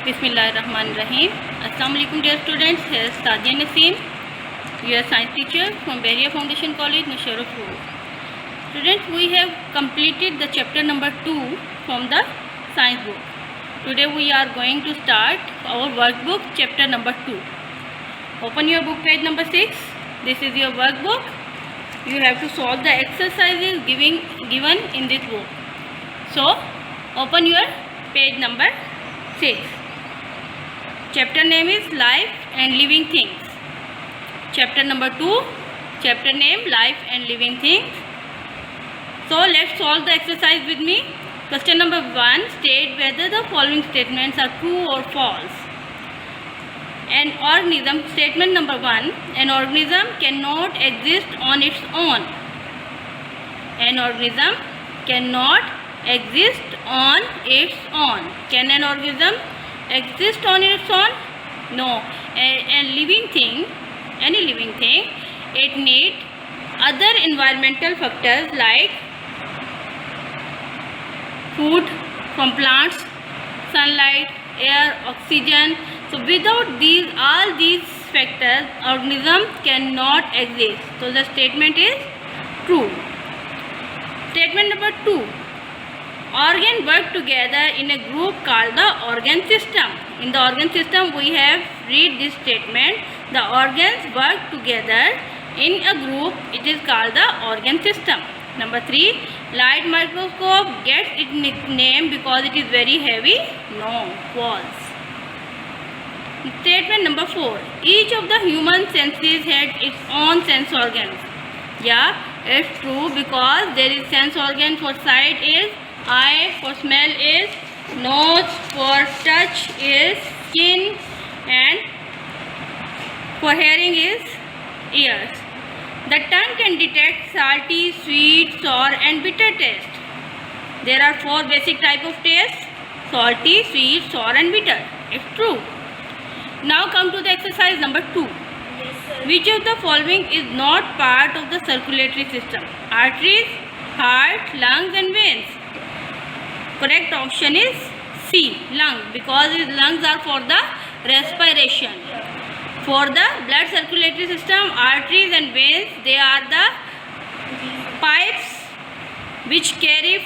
Bismillahirrahmanirrahim. Assalamu alaikum dear students. Here is Sadia Naseem, your science teacher from Beria Foundation College, Musharrafpur. Students, we have completed the chapter number 2 from the science book. Today we are going to start our workbook chapter number 2. Open your book page number 6. This is your workbook. You have to solve the exercises given in this book. So open your page number 6. Chapter name is Life and Living Things. Chapter number 2, chapter name Life and Living Things. So let's solve the exercise with me. Question number 1, state whether the following statements are true or false. An organism, statement number 1, an organism cannot exist on its own. An organism cannot exist on its own. Can an organism exist on its own? No. A living thing, any living thing, it needs other environmental factors like food from plants, sunlight, air, oxygen. So without all these factors, organism cannot exist. So the statement is true. Statement number 2. Organs work together in a group called the organ system. In the organ system, we have read this statement. The organs work together in a group. It is called the organ system. Number 3. Light microscope gets its nickname because it is very heavy. No, false. Statement number 4. Each of the human senses has its own sense organs. Yeah, it's true because there is sense organ for sight is eye, for smell is nose, for touch is skin, and for hearing is ears. The tongue can detect salty, sweet, sour and bitter taste. There are 4 basic types of taste: salty, sweet, sour and bitter. It's true. Now come to the exercise number 2. Yes, sir. Which of the following is not part of the circulatory system? Arteries, heart, lungs and veins. Correct option is C, lung, because his lungs are for the respiration. For the blood circulatory system, arteries and veins, they are the pipes which carry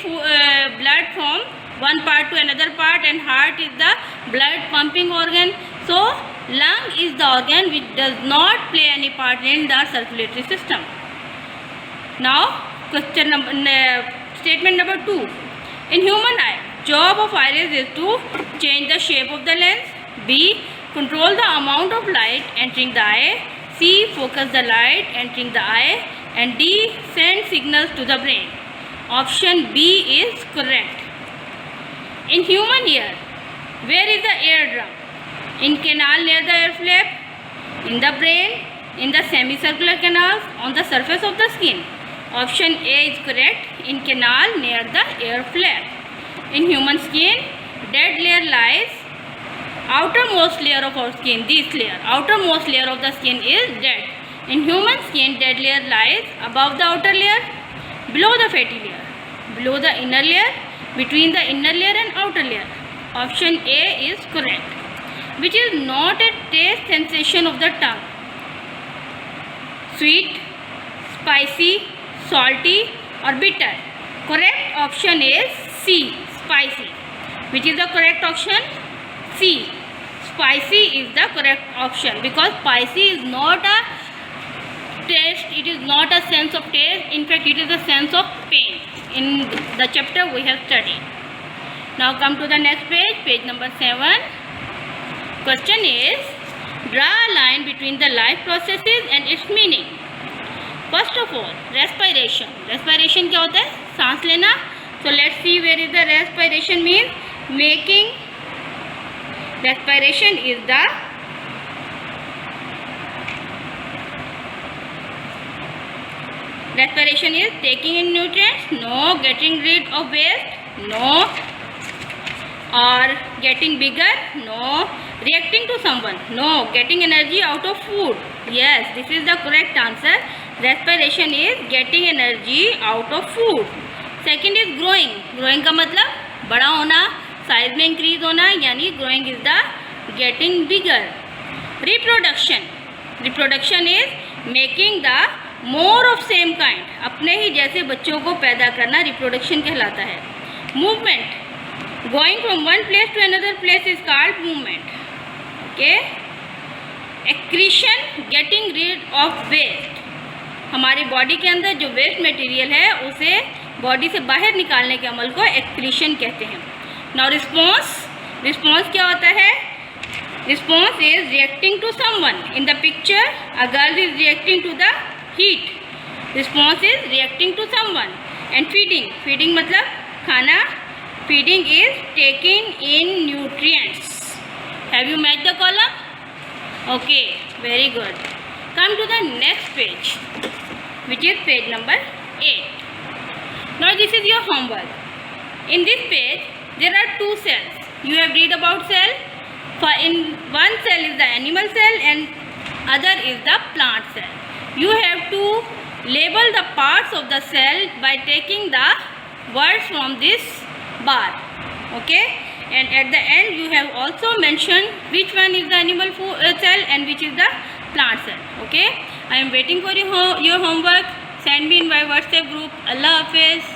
blood from one part to another part, and heart is the blood pumping organ. So lung is the organ which does not play any part in the circulatory system. Now statement number 2. In human eye, job of iris is to change the shape of the lens. B. Control the amount of light entering the eye. C. Focus the light entering the eye. And D. Send signals to the brain. Option B is correct. In human ear, where is the eardrum? In canal near the air flap, in the brain, in the semicircular canals, on the surface of the skin. Option A is correct. In canal near the air flap. In human skin, dead layer lies outermost layer of our skin. This layer, outermost layer of the skin is dead. In human skin, dead layer lies above the outer layer, below the fatty layer, below the inner layer, between the inner layer and outer layer. Option A is correct. Which is not a taste sensation of the tongue? Sweet, spicy, salty or bitter? Correct option is C, spicy. Which is the correct option? C, spicy is the correct option, because spicy is not a taste, it is not a sense of taste. In fact, it is a sense of pain. In the chapter we have studied. Now come to the next page, page number 7. Question is, draw a line between the life processes and its meaning. First of all, respiration. Respiration क्या होता है? सांस लेना. So let's see where is the respiration means. Making. Respiration is the taking in nutrients. No. Getting rid of waste. No. Or getting bigger? No. Reacting to someone? No. Getting energy out of food? Yes, this is the correct answer. Respiration is getting energy out of food. Second is growing. Growing का मतलब बड़ा होना. Size में increase होना, यानी growing is the getting bigger. Reproduction is making the more of same kind, अपने ही जैसे बच्चों को पैदा करना रिप्रोडक्शन कहलाता है। Movement, going from one place to another place is called movement. Okay. Excretion, getting rid of waste, हमारी body के अंदर जो वेस्ट मटेरियल है उसे बॉडी से बाहर निकालने के अमल को एक्रीशन कहते हैं। नाउ रिस्पॉन्स क्या होता है? Response is reacting to someone. In the picture a girl is reacting to the heat, response is reacting to someone. And feeding मतलब खाना, feeding is taking in nutrients. Have you match the column? Okay, very good. Come to the next page, which is page number 8. Now this is your homework. In this page, there are two cells. You have read about cell. For in one cell is the animal cell and other is the plant cell. You have to label the parts of the cell by taking the words from this bar. Okay? And at the end, you have also mentioned which one is the animal cell and which is the plant cell. Okay, I am waiting for your homework. Send me in my WhatsApp group. Allah Hafiz.